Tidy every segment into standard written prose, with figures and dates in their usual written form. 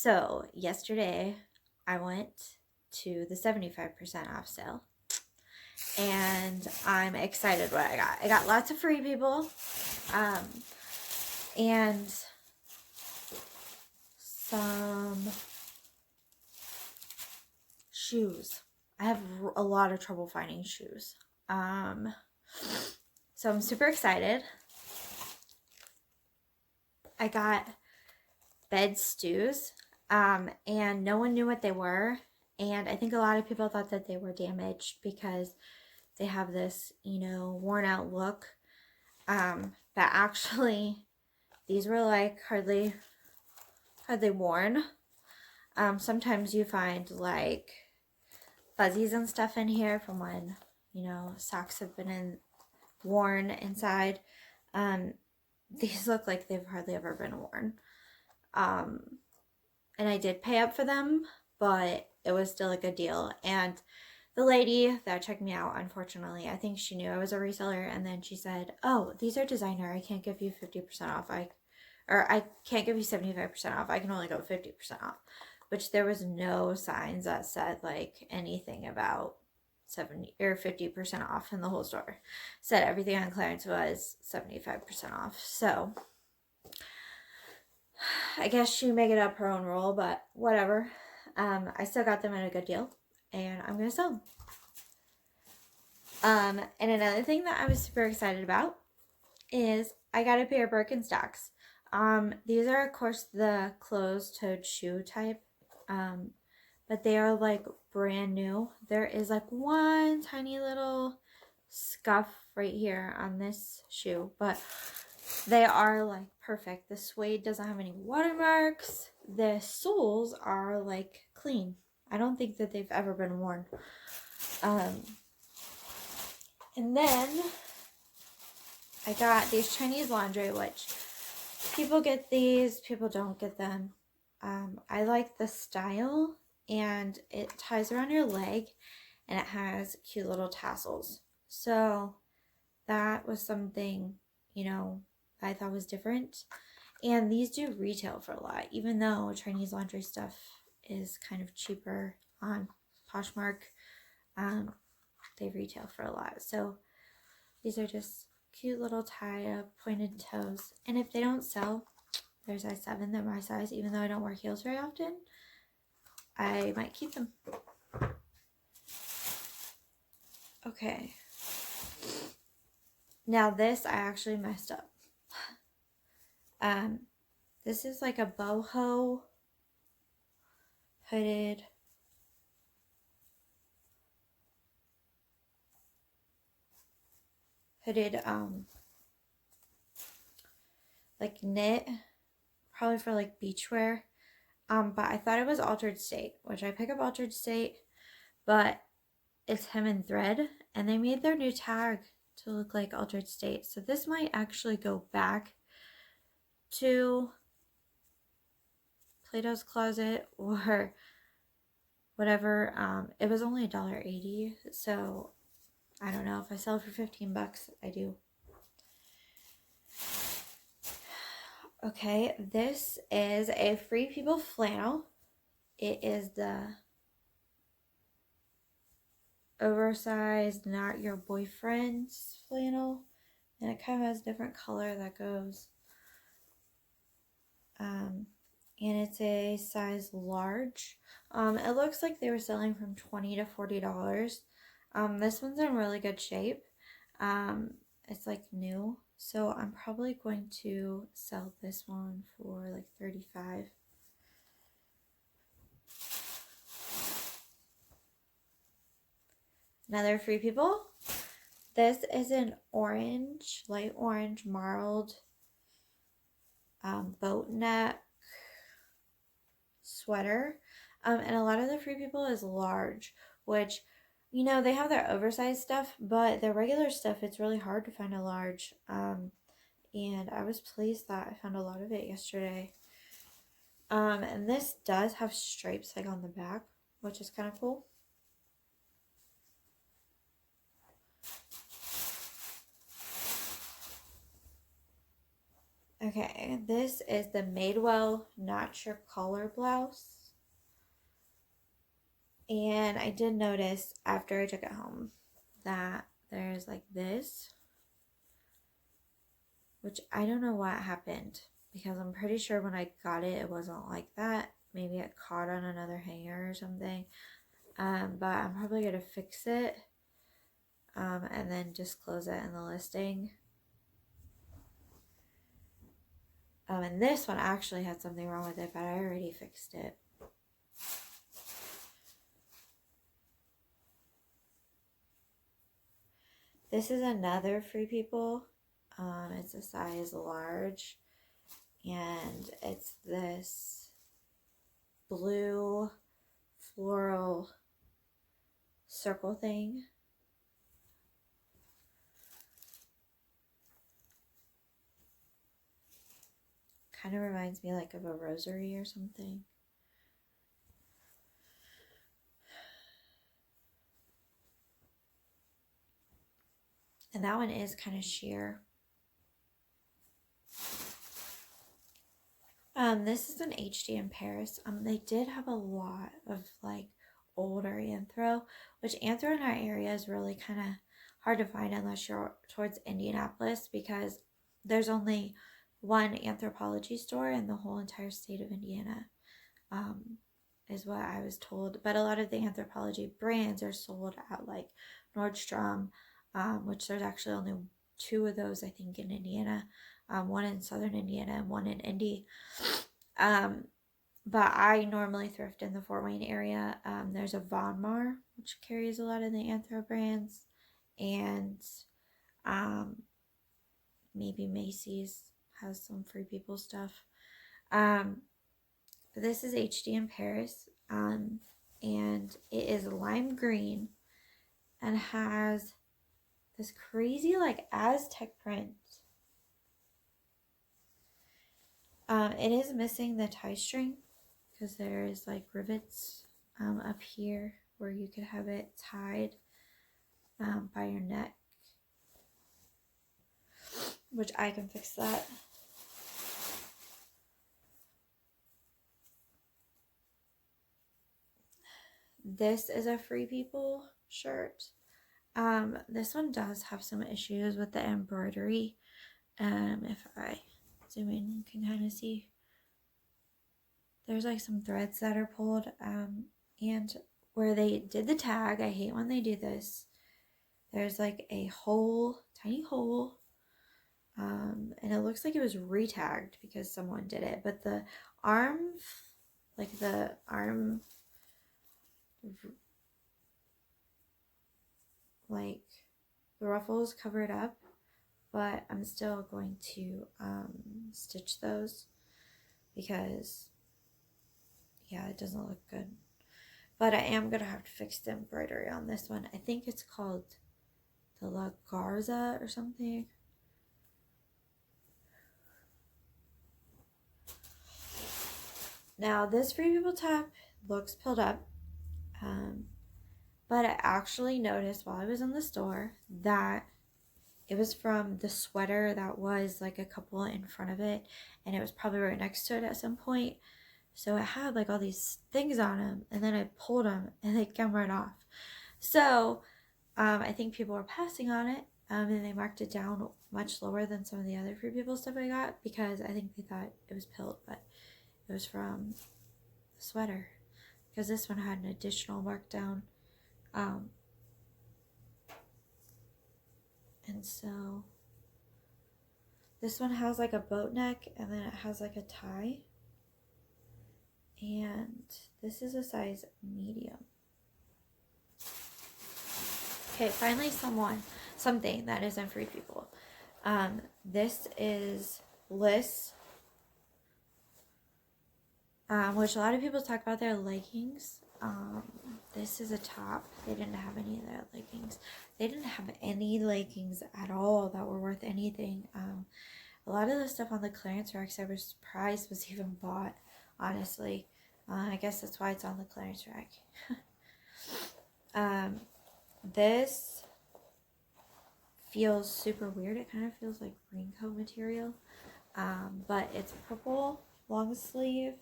So yesterday I went to the 75% off sale and I'm excited what I got. I got lots of free people and some shoes. I have a lot of trouble finding shoes. So I'm super excited. I got bed stews, and no one knew what they were. And I think a lot of people thought that they were damaged because they have this, worn out look. But actually, these were like hardly worn. Sometimes you find like fuzzies and stuff in here from when, socks have been worn inside. These look like they've hardly ever been worn. And I did pay up for them, but it was still a good deal. And the lady that checked me out, unfortunately, I think she knew I was a reseller, and then she said, "Oh, these are designer. I can't give you 50% off. I can't give you 75% off. I can only go 50% off." Which there was no signs that said like anything about 70 or 50% off in the whole store. Said everything on clearance was 75% off. So I guess she made it up her own rule, but whatever. I still got them at a good deal, and I'm gonna sell them. And another thing that I was super excited about is I got a pair of Birkenstocks. These are of course the closed-toed shoe type, but they are like brand new. There is like one tiny little scuff right here on this shoe, but they are like perfect. The suede doesn't have any watermarks. The soles are like clean. I don't think that they've ever been worn. And then I got these Chinese laundry, which people get these, people don't get them. I like the style, and it ties around your leg, and it has cute little tassels. So that was something, I thought was different. And these do retail for a lot, even though Chinese laundry stuff is kind of cheaper on Poshmark. They retail for a lot. So these are just cute little tie-up pointed toes. And if they don't sell, they're size 7. They're my size, even though I don't wear heels very often. I might keep them. Okay. Now this I actually messed up. This is like a boho hooded like knit, probably for like beachwear. But I thought it was Altered State, which I pick up Altered State, but it's hem and thread, and they made their new tag to look like Altered State. So this might actually go back to Plato's Closet or whatever. It was only $1.80, so I don't know. If I sell it for 15 bucks, I do. Okay, this is a Free People flannel. It is the oversized Not Your Boyfriend's flannel, and it kind of has a different color that goes. And it's a size large. It looks like they were selling from $20 to $40. This one's in really good shape. It's like new, so I'm probably going to sell this one for like $35. Another Free People. This is an orange, light orange marled boat neck sweater. And a lot of the Free People is large, which, they have their oversized stuff, but their regular stuff, it's really hard to find a large. And I was pleased that I found a lot of it yesterday. And this does have stripes like on the back, which is kind of cool. Okay, this is the Madewell Not Your Color blouse. And I did notice after I took it home that there's like this, which I don't know what happened, because I'm pretty sure when I got it, it wasn't like that. Maybe it caught on another hanger or something. But I'm probably going to fix it and then disclose it in the listing. And this one actually had something wrong with it, but I already fixed it. This is another Free People. It's a size large, and it's this blue floral circle thing. Kind of reminds me like of a rosary or something. And that one is kind of sheer. This is an HD in Paris. They did have a lot of like older anthro, which anthro in our area is really kind of hard to find unless you're towards Indianapolis, because there's only one anthropology store in the whole entire state of Indiana, is what I was told. But a lot of the anthropology brands are sold at like Nordstrom, which there's actually only 2 of those, I think, in Indiana. One in southern Indiana and one in Indy. But I normally thrift in the Fort Wayne area. There's a Von Mar, which carries a lot of the anthro brands, and maybe Macy's has some Free People stuff. But this is HD in Paris, and it is lime green and has this crazy like Aztec print. It is missing the tie string, because there is like rivets up here where you could have it tied by your neck, which I can fix that. This is a Free People shirt. This one does have some issues with the embroidery. If I zoom in, you can kind of see there's like some threads that are pulled, and where they did the tag, I hate when they do this, there's like a hole, tiny hole, and it looks like it was retagged because someone did it, but the arm, like the arm, like the ruffles covered up, but I'm still going to stitch those because yeah, it doesn't look good. But I am gonna have to fix the embroidery on this one. I think it's called the La Garza or something. Now this Free People top looks pilled up, but I actually noticed while I was in the store that it was from the sweater that was like a couple in front of it, and it was probably right next to it at some point. So it had like all these things on them, and then I pulled them and they came right off. So I think people were passing on it, and they marked it down much lower than some of the other Free People stuff I got, because I think they thought it was pilled, but it was from the sweater, because this one had an additional markdown. And so this one has like a boat neck, and then it has like a tie. And this is a size medium. Okay, finally something that isn't Free People. This is Liss, which a lot of people talk about their leggings. This is a top. They didn't have any of their leggings. They didn't have any leggings at all that were worth anything. A lot of the stuff on the clearance racks I was surprised was even bought, honestly. I guess that's why it's on the clearance rack. This feels super weird. It kind of feels like raincoat material. but it's purple long sleeve,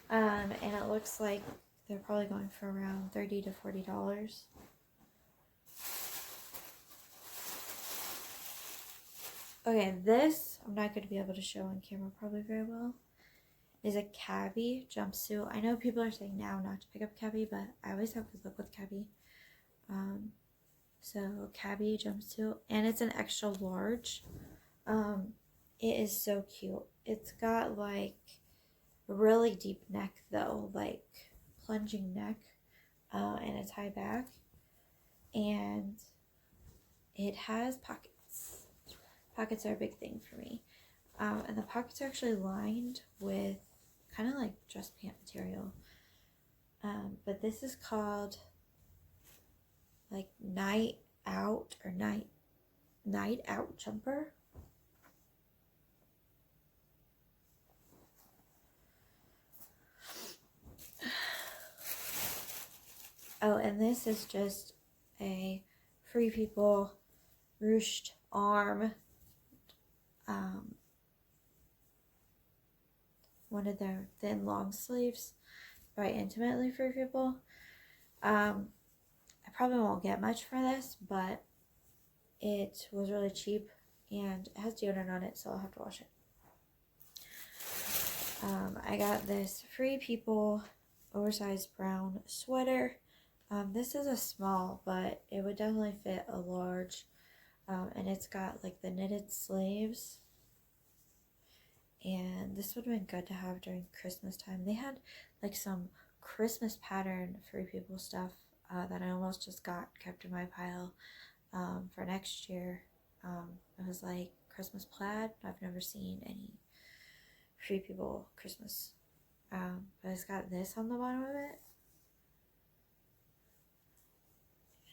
and it looks like they're probably going for around $30 to $40. Okay, this I'm not going to be able to show on camera probably very well. Is a cabbie jumpsuit. I know people are saying now not to pick up cabbie, but I always have good luck with cabbie. So cabbie jumpsuit, and it's an extra large. It is so cute. It's got like a really deep neck though, like plunging neck, and a tie back, and it has pockets. Pockets are a big thing for me, and the pockets are actually lined with kind of like dress pant material. But this is called like night out or night out jumper. Oh, and this is just a Free People ruched arm. One of their thin long sleeves by Intimately Free People. I probably won't get much for this, but it was really cheap and it has deodorant on it, so I'll have to wash it. I got this Free People oversized brown sweater. This is a small, but it would definitely fit a large. And it's got like the knitted sleeves. And this would have been good to have during Christmas time. They had like some Christmas pattern Free People stuff that I almost just got kept in my pile for next year. It was like Christmas plaid. I've never seen any Free People Christmas. But it's got this on the bottom of it.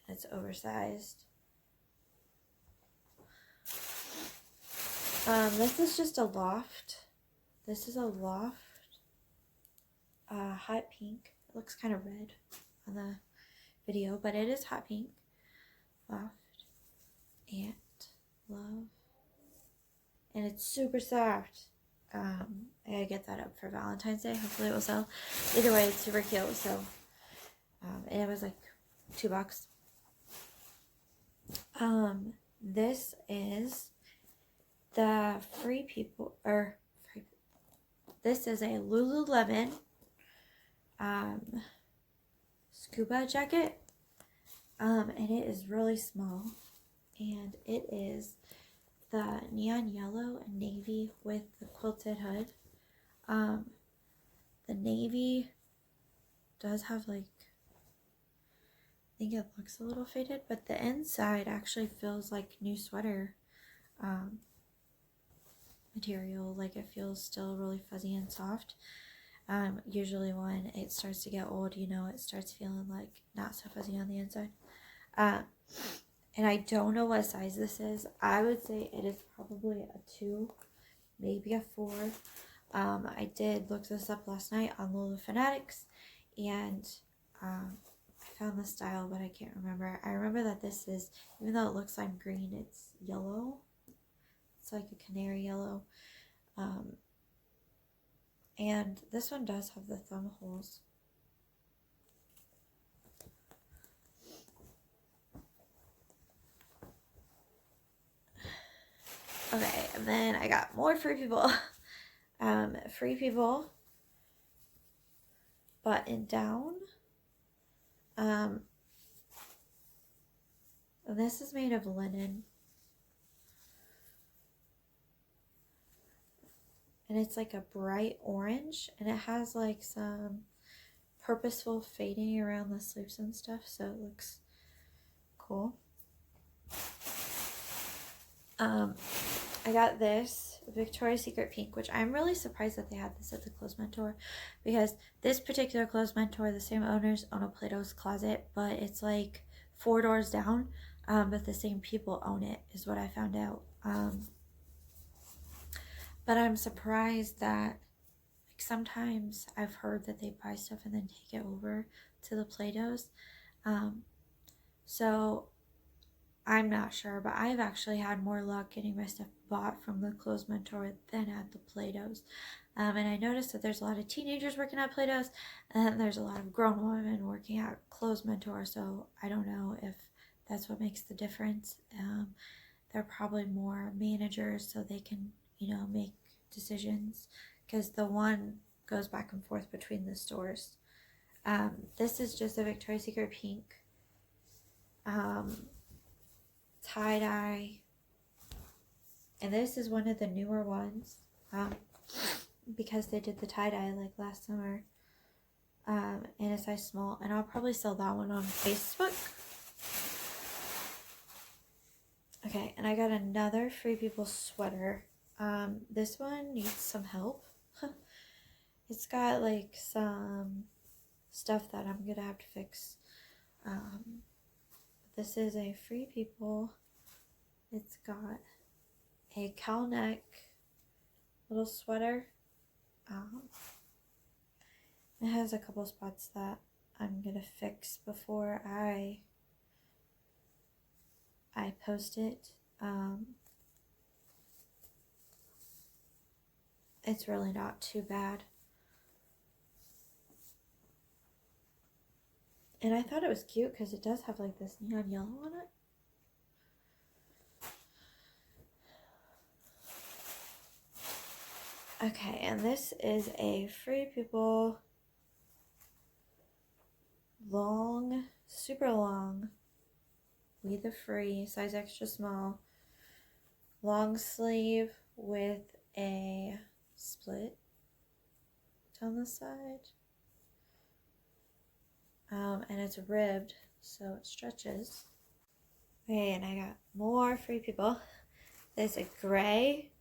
It's oversized. This is just a loft. This is a loft. Hot pink. It looks kind of red on the video, but it is hot pink. Loft. And love. And it's super soft. I gotta get that up for Valentine's Day. Hopefully it will sell. Either way, it's super cute. So, and it was like $2. This is the Free People, this is a Lululemon scuba jacket, and it is really small, and it is the neon yellow and navy with the quilted hood. The navy does have like, I think it looks a little faded, but the inside actually feels like new sweater material. Like it feels still really fuzzy and soft. Usually when it starts to get old, you know, it starts feeling like not so fuzzy on the inside. And I don't know what size this is. I would say it is probably a 2, maybe a 4. I did look this up last night on Lulu Fanatics, and I found the style, but I can't remember. I remember that this is, even though it looks like green, it's yellow. It's like a canary yellow. And this one does have the thumb holes. Okay, and then I got more Free People. Free People button down. And this is made of linen. And it's like a bright orange, and it has like some purposeful fading around the sleeves and stuff, so it looks cool. I got this Victoria's Secret pink, which I'm really surprised that they had this at the Clothes Mentor, because this particular Clothes Mentor, the same owners own a Plato's Closet, but it's like 4 doors down, but the same people own it, is what I found out. But I'm surprised that, like, sometimes I've heard that they buy stuff and then take it over to the Plato's. So I'm not sure, but I've actually had more luck getting my stuff bought from the clothes mentor than at the Play-Dohs. And I noticed that there's a lot of teenagers working at Play-Dohs, and there's a lot of grown women working at clothes mentor, so I don't know if that's what makes the difference. They're probably more managers, so they can, make decisions, because the one goes back and forth between the stores. This is just a Victoria's Secret pink tie-dye, and this is one of the newer ones, because they did the tie-dye like last summer, in a size small, and I'll probably sell that one on Facebook. Okay, and I got another Free People sweater. This one needs some help. It's got like some stuff that I'm gonna have to fix. This is a Free People. It's got a cowl neck little sweater. It has a couple spots that I'm gonna fix before I post it. It's really not too bad. And I thought it was cute because it does have like this neon yellow on it. Okay, and this is a Free People long, super long, We the Free, size extra small, long sleeve with a split down the side. And it's ribbed, so it stretches. Okay, and I got more Free People. There's a gray,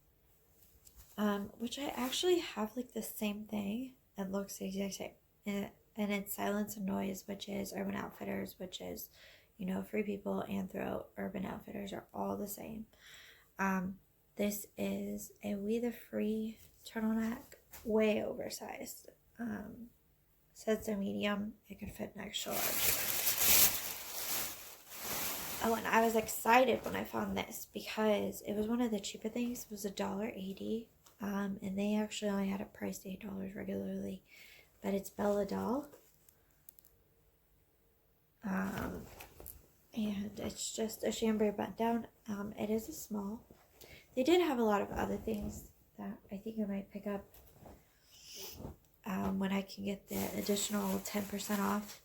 which I actually have like the same thing. It looks the exact same. And it's Silence and Noise, which is Urban Outfitters, which is, Free People and Throat. Urban Outfitters are all the same. This is a We the Free turtleneck, way oversized. Says a medium. It could fit an extra large. Oh, and I was excited when I found this because it was one of the cheaper things. It was $1.80. And they actually only had it priced $8 regularly. But it's Bella Doll. And it's just a chambray button down. It is a small. They did have a lot of other things that I think I might pick up when I can get the additional 10% off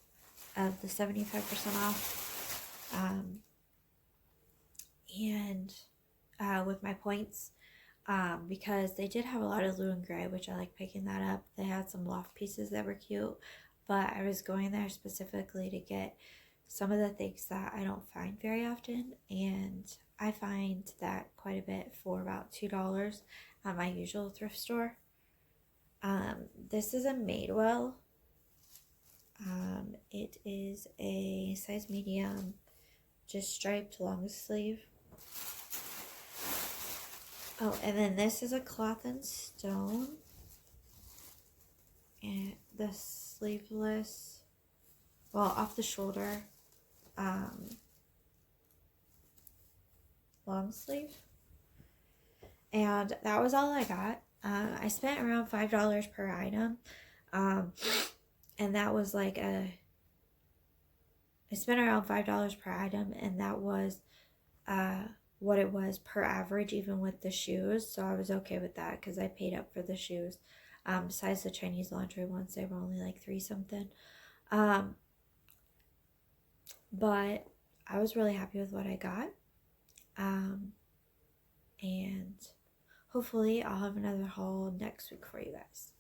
of the 75% off. And with my points, because they did have a lot of blue and gray, which I like picking that up. They had some loft pieces that were cute, but I was going there specifically to get some of the things that I don't find very often, and I find that quite a bit for about $2 at my usual thrift store. This is a Madewell. It is a size medium, just striped long sleeve. Oh, and then this is a Cloth and Stone. And the sleeveless, well, off the shoulder, long sleeve. And that was all I got. I spent around $5 per item. And that was like I spent around $5 per item, and that was what it was per average, even with the shoes. So I was okay with that because I paid up for the shoes. Besides the Chinese laundry ones, they were only like $3 something. But I was really happy with what I got. And hopefully I'll have another haul next week for you guys.